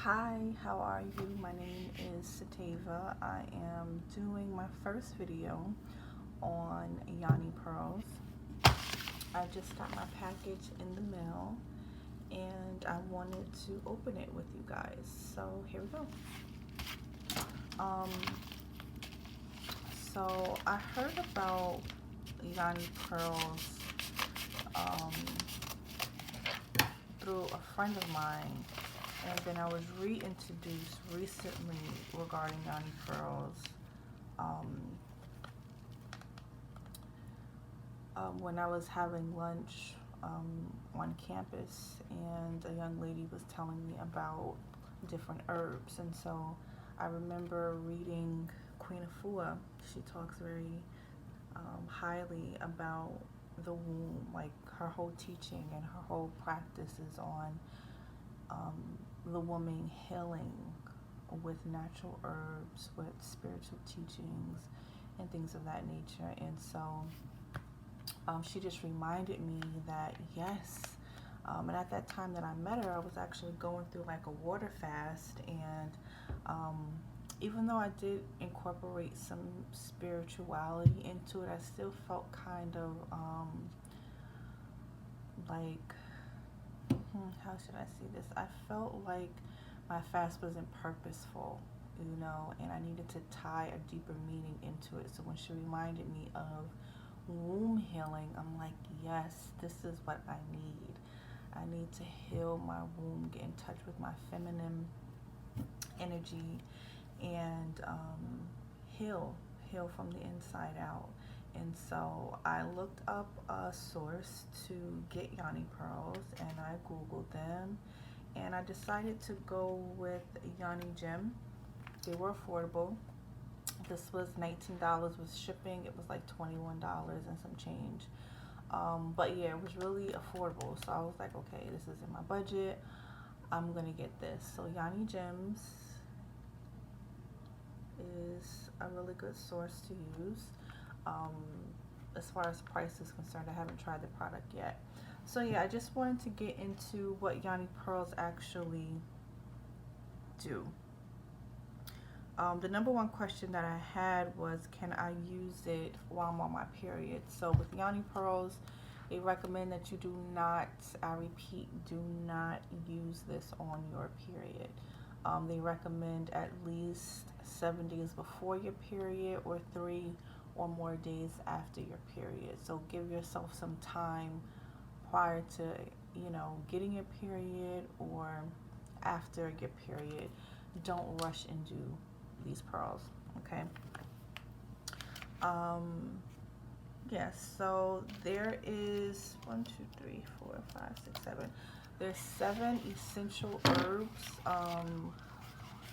Hi, how are you? My name is Sateva. I am doing my first video on Yoni Pearls. I just got my package in the mail and I wanted to open it with you guys. So here we go. Um, so I heard about Yoni Pearls through a friend of mine. And then I was reintroduced recently regarding Yoni Pearls when I was having lunch on campus, and a young lady was telling me about different herbs. And so I remember reading Queen Afua. She talks very highly about the womb, like her whole teaching and her whole practice is on the woman healing with natural herbs, with spiritual teachings and things of that nature. And so she just reminded me that yes, and at that time that I met her, I was actually going through like a water fast, and even though I did incorporate some spirituality into it, I still felt kind of like, how should I say this? I felt like my fast wasn't purposeful, and I needed to tie a deeper meaning into it. So when she reminded me of womb healing, I'm like, yes, this is what I need. I need to heal my womb, get in touch with my feminine energy, and heal from the inside out. And so I looked up a source to get Yoni Pearls, and I Googled them, and I decided to go with Yoni Gem. They were affordable. This was $19 with shipping. It was like $21 and some change. But yeah, it was really affordable. So I was like, okay, this is in my budget. I'm gonna get this. So Yoni Gems is a really good source to use. As far as price is concerned, I haven't tried the product yet. So yeah, I just wanted to get into what Yoni Pearls actually do. The number one question that I had was, can I use it while I'm on my period? So with Yoni Pearls, they recommend that you do not, I repeat, do not use this on your period. They recommend at least 7 days before your period or 3 or more days after your period. So give yourself some time prior to, getting your period or after your period. Don't rush into these pearls, okay? Yes, so there is 1, 2, 3, 4, 5, 6, 7. There's 7 essential herbs.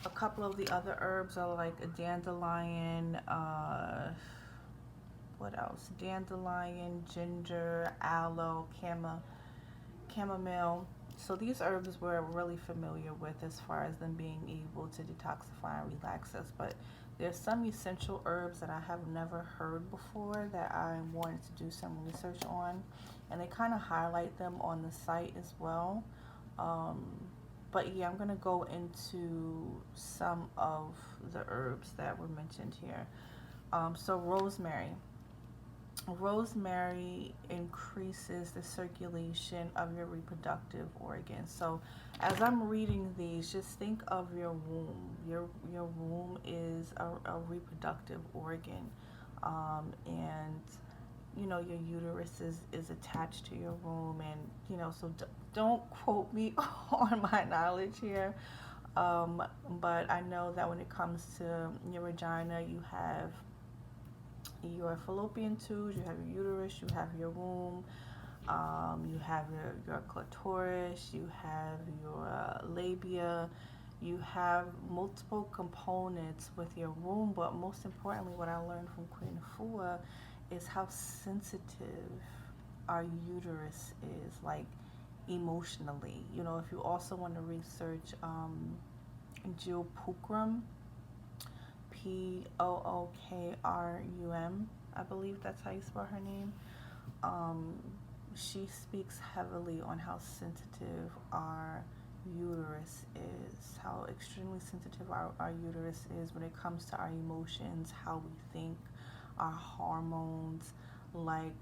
A couple of the other herbs are like a dandelion, what else? Dandelion, ginger, aloe, chamomile. So these herbs we're really familiar with as far as them being able to detoxify and relax us. But there's some essential herbs that I have never heard before that I wanted to do some research on. And they kind of highlight them on the site as well. But yeah, I'm going to go into some of the herbs that were mentioned here. So rosemary. Rosemary increases the circulation of your reproductive organs. So as I'm reading these, just think of your womb. Your womb is a reproductive organ, and your uterus is attached to your womb, and so don't quote me on my knowledge here, but I know that when it comes to your vagina, you have your fallopian tubes, you have your uterus, you have your womb, you have your clitoris, you have your labia, you have multiple components with your womb. But most importantly, what I learned from Queen Afua is how sensitive our uterus is, like emotionally. If you also want to research Jill Pookrum, Pookrum, I believe that's how you spell her name. She speaks heavily on how sensitive our uterus is, how So extremely sensitive our uterus is when it comes to our emotions, how we think, our hormones. Like,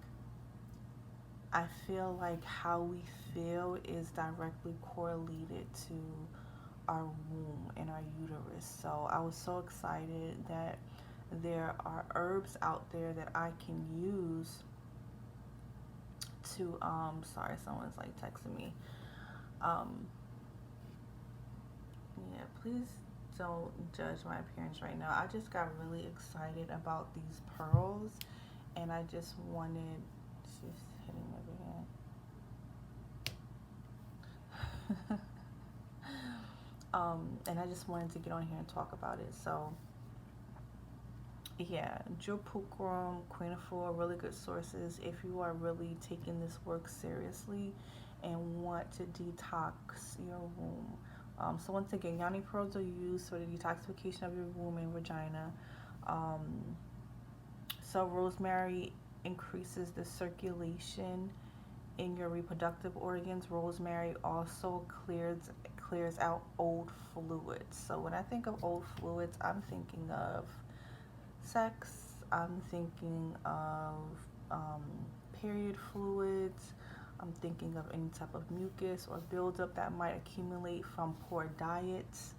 I feel like how we feel is directly correlated to our womb and our uterus. So I was so excited that there are herbs out there that I can use to sorry, someone's like texting me. Yeah, please don't judge my appearance right now. I just got really excited about these pearls, and I just wanted, she's hitting over here. And I just wanted to get on here and talk about it. So yeah, Jupukrum, Queen of Four, really good sources if you are really taking this work seriously and want to detox your womb. So once again, Yoni Pearls are used for the detoxification of your womb and vagina. So rosemary increases the circulation in your reproductive organs. Rosemary also clears out old fluids. So when I think of old fluids, I'm thinking of sex, I'm thinking of period fluids, I'm thinking of any type of mucus or buildup that might accumulate from poor diets.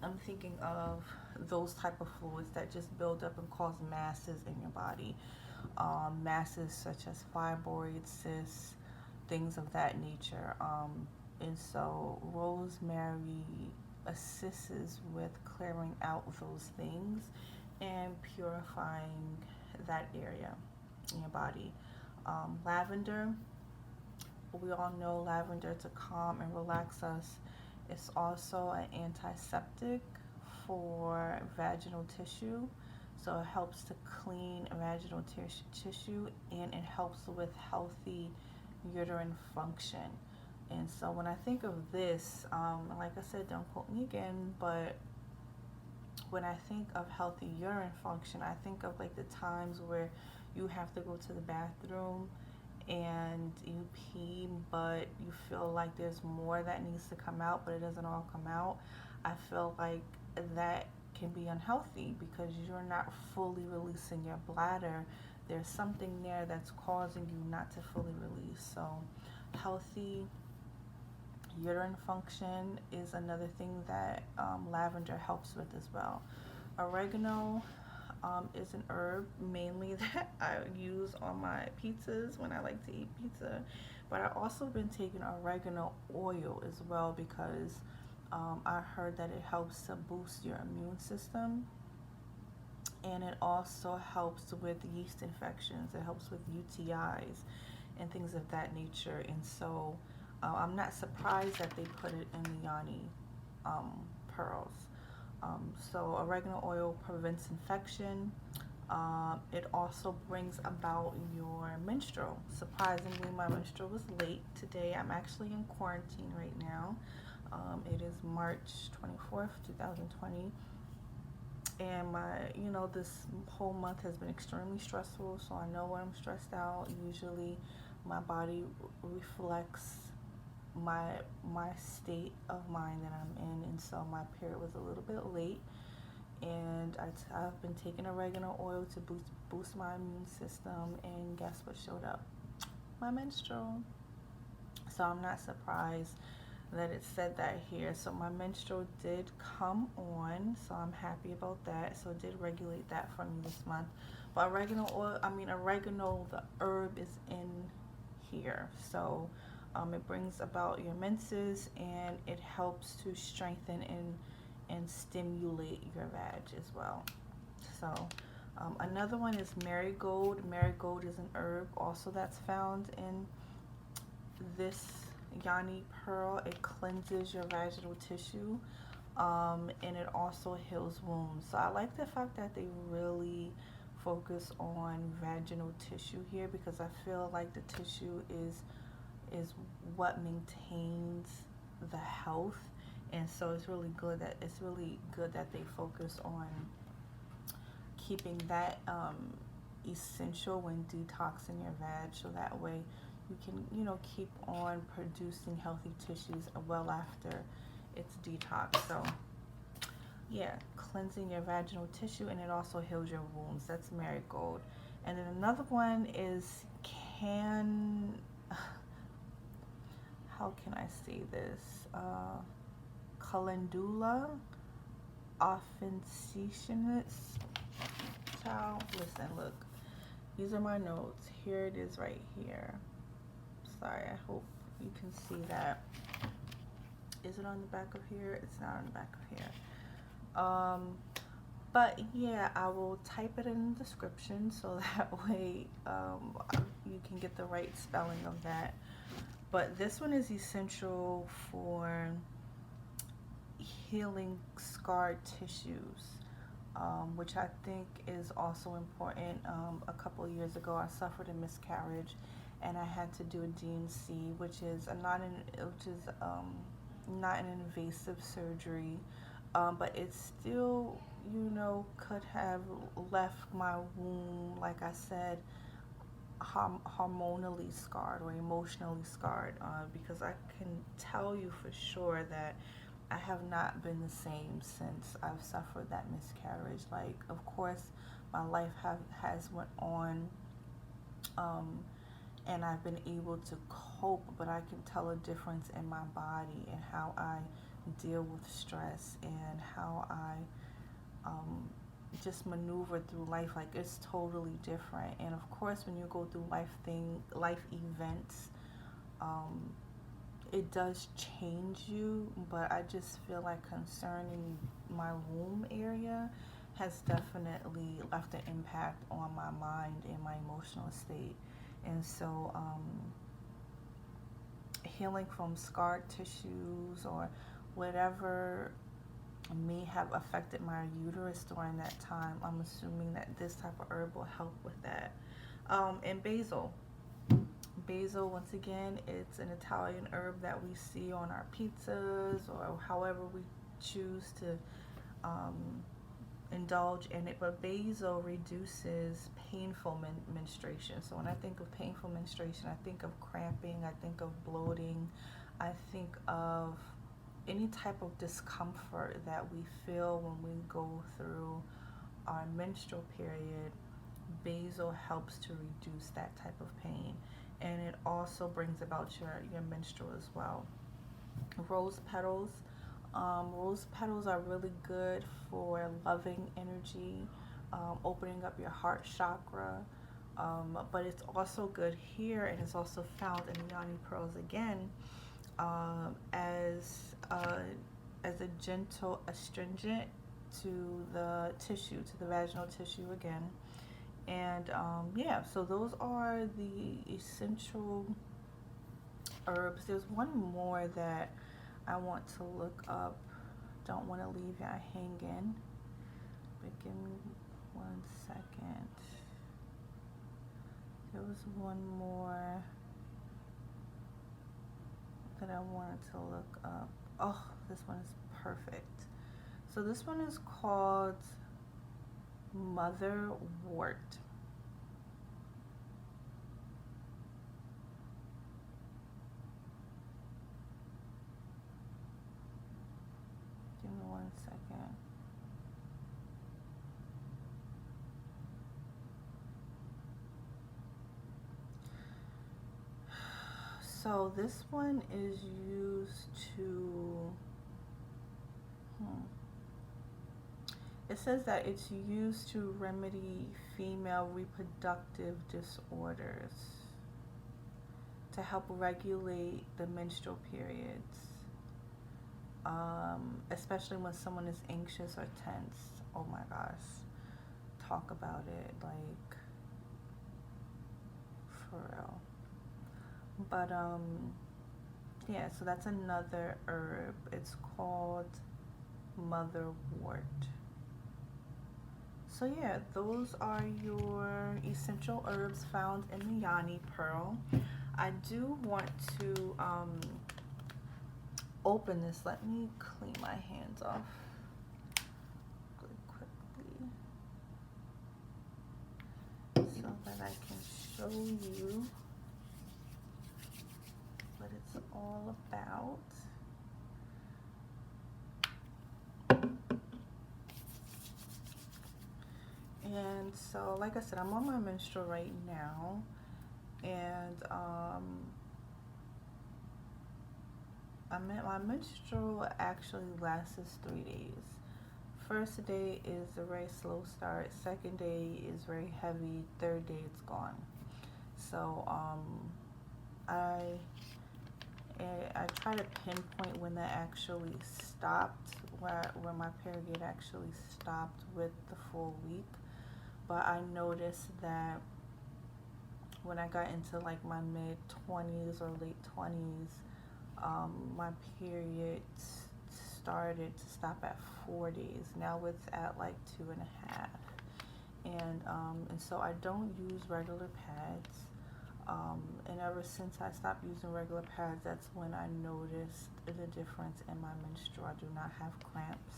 I'm thinking of those type of fluids that just build up and cause masses in your body. Masses such as fibroids, cysts, things of that nature. And so rosemary assists with clearing out those things and purifying that area in your body. Lavender, we all know lavender to calm and relax us. It's also an antiseptic for vaginal tissue. So it helps to clean vaginal tissue, and it helps with healthy uterine function. And so when I think of this, like I said, don't quote me again, but when I think of healthy uterine function, I think of like the times where you have to go to the bathroom and you pee, but you feel like there's more that needs to come out, but it doesn't all come out. I feel like that can be unhealthy because you're not fully releasing your bladder. There's something there that's causing you not to fully release. So healthy uterine function is another thing that lavender helps with as well. Oregano is an herb mainly that I use on my pizzas when I like to eat pizza, but I've also been taking oregano oil as well because I heard that it helps to boost your immune system, and it also helps with yeast infections. It helps with UTIs and things of that nature. And so I'm not surprised that they put it in the Yoni pearls. So oregano oil prevents infection. It also brings about your menstrual. Surprisingly, my menstrual was late today. I'm actually in quarantine right now. It is March 24th, 2020. And this whole month has been extremely stressful, so I know when I'm stressed out, usually my body reflects my state of mind that I'm in, and so my period was a little bit late, and I've been taking oregano oil to boost my immune system, and guess what showed up? My menstrual. So I'm not surprised that it said that here. So my menstrual did come on, so I'm happy about that. So it did regulate that for me this month. But oregano, the herb is in here. So it brings about your menses, and it helps to strengthen and stimulate your vag as well. So another one is marigold. Marigold is an herb also that's found in this Yoni pearl. It cleanses your vaginal tissue, and it also heals wounds. So I like the fact that they really focus on vaginal tissue here, because I feel like the tissue is what maintains the health, and so it's really good that they focus on keeping that essential when detoxing your vag, so that way you can keep on producing healthy tissues well after it's detox. So yeah, cleansing your vaginal tissue, and it also heals your wounds. That's marigold. And then another one is can how can I say this? Calendula, officinalis. Child, listen, look. These are my notes. Here it is right here. Sorry, I hope you can see that. Is it on the back of here? It's not on the back of here. But yeah, I will type it in the description so that way you can get the right spelling of that. But this one is essential for healing scarred tissues, which I think is also important. A couple of years ago, I suffered a miscarriage, and I had to do a D&C, which is not an invasive surgery, but it still, could have left my womb, like I said, hormonally scarred or emotionally scarred, because I can tell you for sure that I have not been the same since I've suffered that miscarriage. Like, of course, my life has went on, and I've been able to cope, but I can tell a difference in my body and how I deal with stress and how I just maneuver through life. Like, it's totally different. And of course, when you go through life events, it does change you, but I just feel like concerning my womb area has definitely left an impact on my mind and my emotional state. And so healing from scarred tissues or whatever may have affected my uterus during that time, I'm assuming that this type of herb will help with that. And basil. Basil, once again, it's an Italian herb that we see on our pizzas or however we choose to indulge in it. But basil reduces painful menstruation. So when I think of painful menstruation, I think of cramping, I think of bloating, I think of any type of discomfort that we feel when we go through our menstrual period. Basil helps to reduce that type of pain, and it also brings about your menstrual as well. Rose petals. Rose petals are really good for loving energy, opening up your heart chakra, but it's also good here, and it's also found in Yoni Pearls again, as a gentle astringent to the tissue, to the vaginal tissue again. And yeah, so those are the essential herbs. There's one more that I want to look up. Don't want to leave you hanging, but give me 1 second. There was one more that I wanted to look up. Oh, this one is perfect. So this one is called motherwort. Give me 1 second. So this one is used to, it says that it's used to remedy female reproductive disorders, to help regulate the menstrual periods, especially when someone is anxious or tense. Oh my gosh, talk about it, like, for real. But yeah, so that's another herb. It's called motherwort. So yeah, those are your essential herbs found in the Yoni Pearl. I do want to open this. Let me clean my hands off really quickly so that I can show you what it's all about. so like I said, I'm on my menstrual right now, and my menstrual actually lasts 3 days. First day is a very slow start. Second day is very heavy. Third day it's gone. So I I try to pinpoint when that actually stopped, where my period actually stopped with the full week. But I noticed that when I got into like my mid 20s or late 20s, my period started to stop at 4 days. Now it's at like 2.5, and so I don't use regular pads. And ever since I stopped using regular pads, that's when I noticed the difference in my menstrual. I do not have cramps.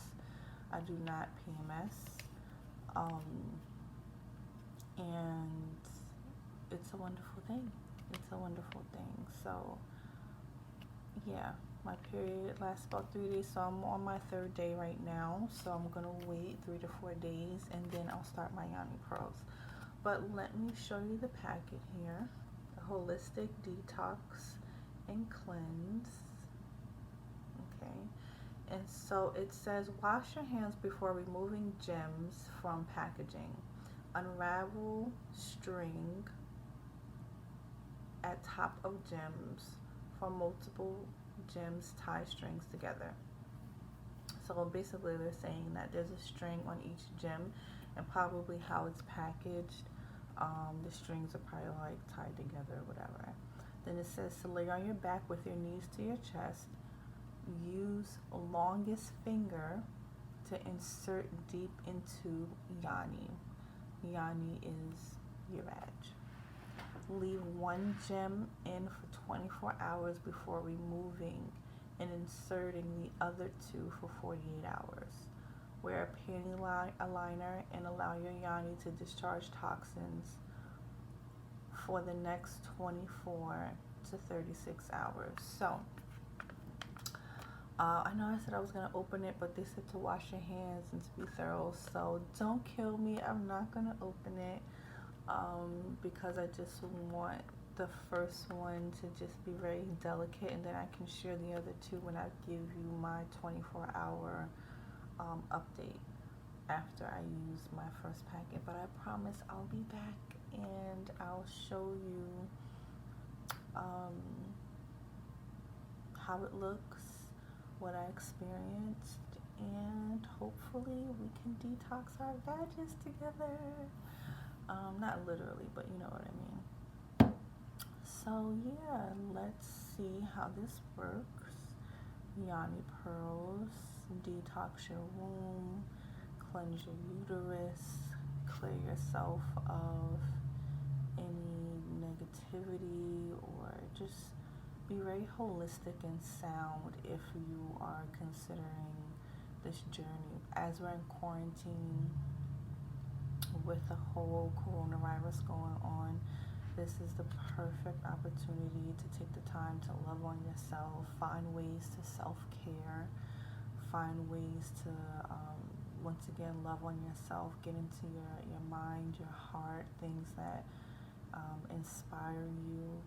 I do not PMS. And it's a wonderful thing. It's a wonderful thing. So, yeah, my period lasts about 3 days. So I'm on my third day right now. So I'm going to wait 3 to 4 days, and then I'll start my Yoni Pearls. But let me show you the packet here. Holistic detox and cleanse. Okay, and so it says wash your hands before removing gems from packaging. Unravel string at top of gems. For multiple gems, tie strings together. So basically they're saying that there's a string on each gem, and probably how it's packaged, the strings are probably like tied together or whatever. Then it says to lay on your back with your knees to your chest. Use longest finger to insert deep into Yoni. Yoni is your vag. Leave one gem in for 24 hours before removing and inserting the other 2 for 48 hours. Wear a panty liner and allow your Yoni to discharge toxins for the next 24 to 36 hours. So, I know I said I was going to open it, but they said to wash your hands and to be thorough. So don't kill me. I'm not going to open it because I just want the first one to just be very delicate, and then I can share the other 2 when I give you my 24-hour update after I use my first packet. But I promise I'll be back and I'll show you how it looks, what I experienced, and hopefully we can detox our vages together. Not literally, but you know what I mean. So yeah, let's see how this works. Yoni Pearls, detox your womb, cleanse your uterus, clear yourself of any negativity, or just be very holistic and sound if you are considering this journey. As we're in quarantine with the whole coronavirus going on, this is the perfect opportunity to take the time to love on yourself, find ways to self-care, find ways to, once again, love on yourself, get into your mind, your heart, things that inspire you,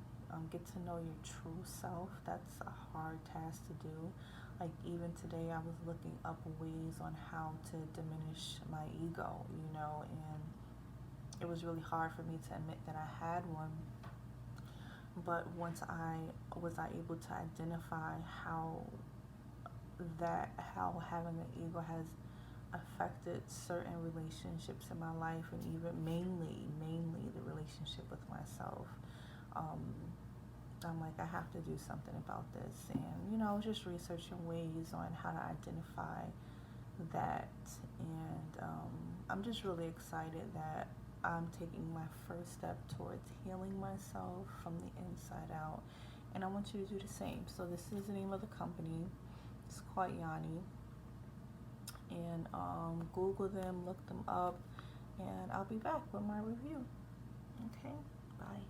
get to know your true self. That's a hard task to do. Like even today I was looking up ways on how to diminish my ego, and it was really hard for me to admit that I had one. But once I was able to identify how having an ego has affected certain relationships in my life, and even mainly the relationship with myself, I'm like, I have to do something about this. And I was just researching ways on how to identify that, and I'm just really excited that I'm taking my first step towards healing myself from the inside out, and I want you to do the same. So this is the name of the company. It's called Yoni, and Google them, look them up, and I'll be back with my review. Okay, bye.